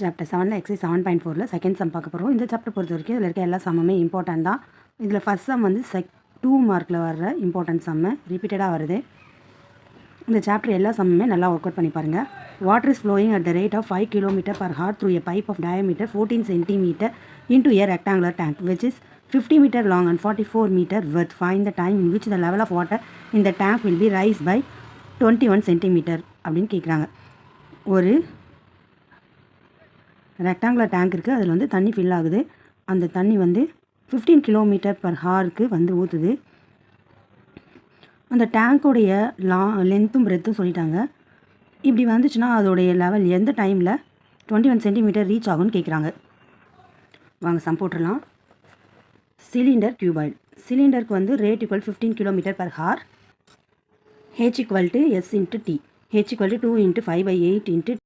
Chapter 7ல் exercise 7.4ல் second sum பார்க்க போகிறோம். இந்த சாப்டர் பொறுத்த வரைக்கும் இதில் இருக்க எல்லா சம்முமே இம்பார்ட்டன்ட் தான். இதில் ஃபஸ்ட் சம் வந்து 2 மார்க்கில் வர்ற இம்பார்ட்டன்ட் சம்மு ரிப்பீட்டடாக வருது. இந்த சாப்டர் எல்லா சம்முமே நல்லா ஒர்க் அவுட் பண்ணி பாருங்கள். Water is flowing at the rate of 5 km/h through a pipe of diameter 14 cm into a rectangular tank which is 50 meter long and 44 meter width. Find the time in which the level of water in the tank will be rise by 21 cm அப்படின்னு கேட்குறாங்க. ஒரு rectangular tank இருக்குது, அதில் வந்து தண்ணி fill ஆகுது. அந்த தண்ணி வந்து 15 km/h வந்து ஊற்றுது. அந்த டேங்க்குடைய லென்த்தும் பிரெத்தும் சொல்லிட்டாங்க. இப்படி வந்துச்சுன்னா அதோடைய லெவல் எந்த டைமில் 21 cm ரீச் ஆகும்னு கேட்குறாங்க. வாங்க சம் போட்டுடலாம். Cylinder cuboid. சிலிண்டருக்கு வந்து rate equal 15 km/h, h = s × t, h = 2 × 5/8 ×